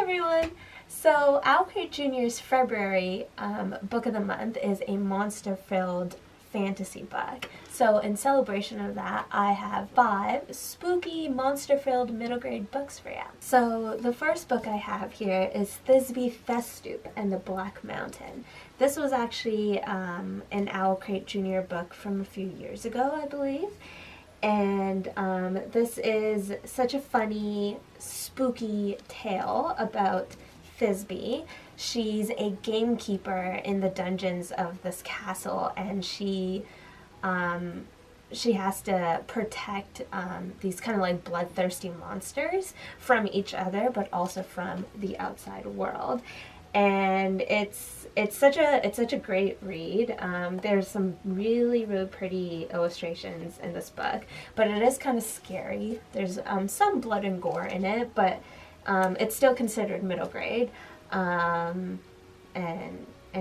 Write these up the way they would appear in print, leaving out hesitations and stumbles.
everyone! So OwlCrate Jr.'s February book of the month is a monster-filled fantasy book. So in celebration of that, I have 5 spooky, monster-filled middle grade books for you. So the first book I have here is Thisby, Thestoop, and the Black Mountain. This was actually an OwlCrate Jr. book from a few years ago, I believe. And this is such a funny, spooky tale about Thisby. She's a gamekeeper in the dungeons of this castle, and she has to protect these kind of like bloodthirsty monsters from each other, but also from the outside world. And it's such a great read. There's some really pretty illustrations in this book, but it is kind of scary. There's some blood and gore in it, but it's still considered middle grade. And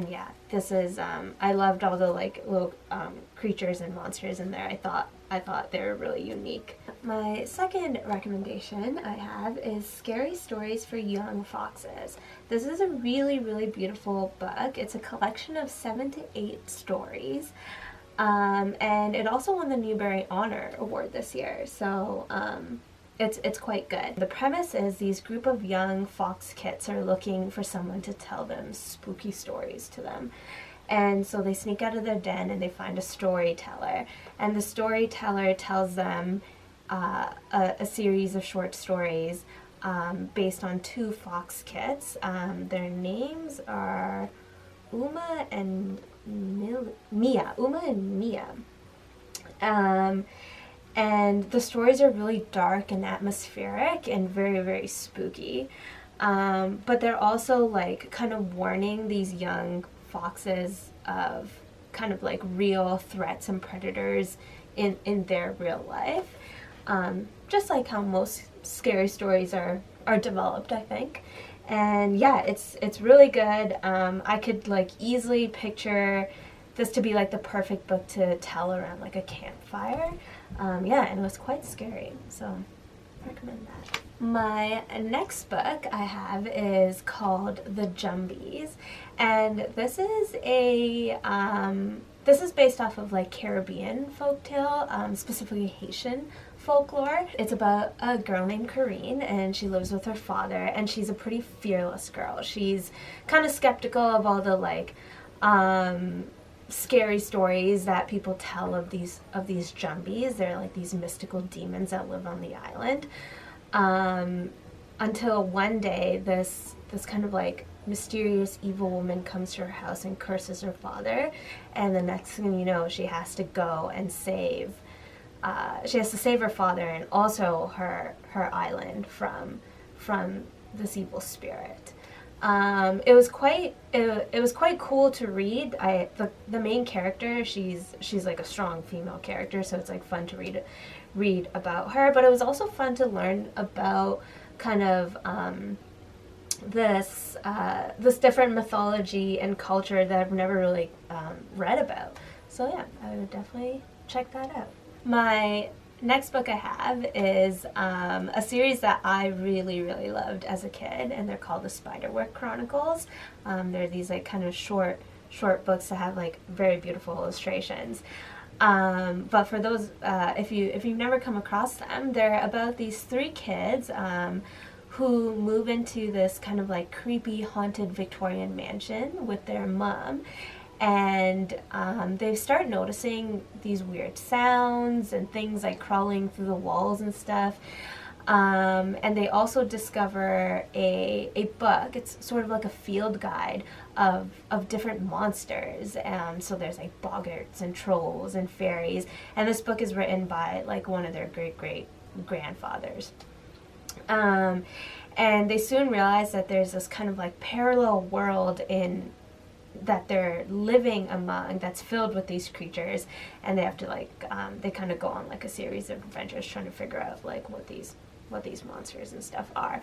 yeah, this is I loved all the like little creatures and monsters in there. I thought they were really unique. My second recommendation I have is Scary Stories for Young Foxes. This is a really beautiful book. It's a collection of 7 to 8 stories. And it also won the Newbery Honor Award this year, so it's quite good. The premise is these group of young fox kits are looking for someone to tell them spooky stories to them. And so they sneak out of their den and they find a storyteller. And the storyteller tells them a series of short stories based on 2 fox kits. Their names are Uma and Mia. Uma and Mia. And the stories are really dark and atmospheric and very spooky. But they're also like kind of warning these young foxes of kind of like real threats and predators in their real life. Just like how most scary stories are developed, I think. And yeah, it's really good. I could like easily picture this to be like the perfect book to tell around like a campfire. Yeah, and it was quite scary, so I recommend that. My next book I have is called The Jumbies, and this is based off of like Caribbean folktale, specifically Haitian folklore. It's about a girl named Corinne, and she lives with her father, and she's a pretty fearless girl. She's kind of skeptical of all the like scary stories that people tell of these Jumbies. They're like these mystical demons that live on the island. Until one day this kind of like mysterious evil woman comes to her house and curses her father, and the next thing you know, she has to go and save her father and also her island from this evil spirit. It was quite cool to read. The main character, she's like a strong female character, so it's like fun to read about her, but it was also fun to learn about kind of this different mythology and culture that I've never really read about. So yeah, I would definitely check that out. My next book I have is a series that I really loved as a kid, and they're called the Spiderwick Chronicles. They're these like kind of short books that have like very beautiful illustrations. But for those, if you've never come across them, they're about these 3 kids who move into this kind of like creepy haunted Victorian mansion with their mom. And they start noticing these weird sounds and things like crawling through the walls and stuff. And they also discover a book. It's sort of like a field guide of different monsters. So there's like boggarts and trolls and fairies. And this book is written by like one of their great grandfathers. And they soon realize that there's this kind of like parallel world that they're living among that's filled with these creatures, and they have to like they kind of go on like a series of adventures trying to figure out like what these what these monsters and stuff are.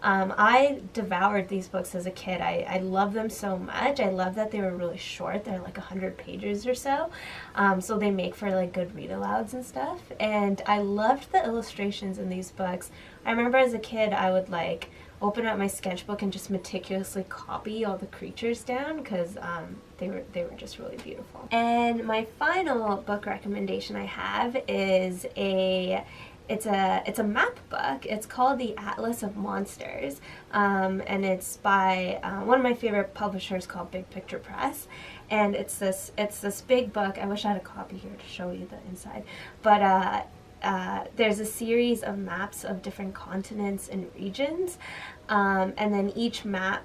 I devoured these books as a kid. I love them so much. I love that they were really short. They're like 100 pages or so. So they make for like good read alouds and stuff. And I loved the illustrations in these books. I remember as a kid I would like open up my sketchbook and just meticulously copy all the creatures down because they were just really beautiful. And my final book recommendation I have is it's a map book. It's called The Atlas of Monsters, and it's by one of my favorite publishers called Big Picture Press. And it's this big book. I wish I had a copy here to show you the inside, but there's a series of maps of different continents and regions, and then each map,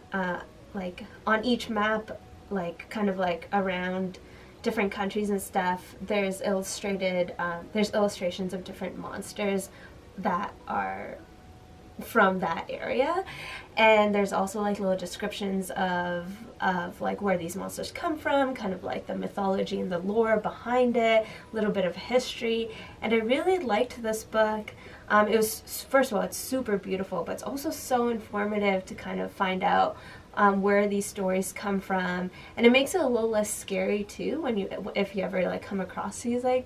like on each map, like kind of like around different countries and stuff, there's illustrations of different monsters that are from that area, and there's also like little descriptions of like where these monsters come from, kind of like the mythology and the lore behind it, a little bit of history. And I really liked this book. It was, first of all, it's super beautiful, but it's also so informative to kind of find out where these stories come from, and it makes it a little less scary too if you ever like come across these like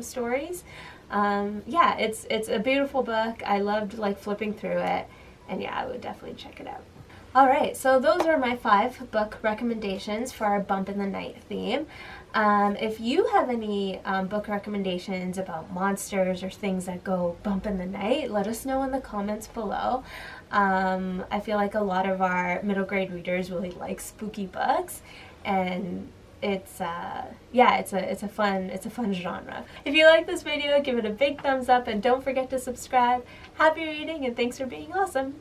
stories. Yeah, it's a beautiful book. I loved like flipping through it, and yeah, I would definitely check it out. Alright, so those are my 5 book recommendations for our Bump in the Night theme. If you have any book recommendations about monsters or things that go bump in the night, let us know in the comments below. I feel like a lot of our middle grade readers really like spooky books, and it's a fun genre. If you like this video, give it a big thumbs up and don't forget to subscribe. Happy reading and thanks for being awesome!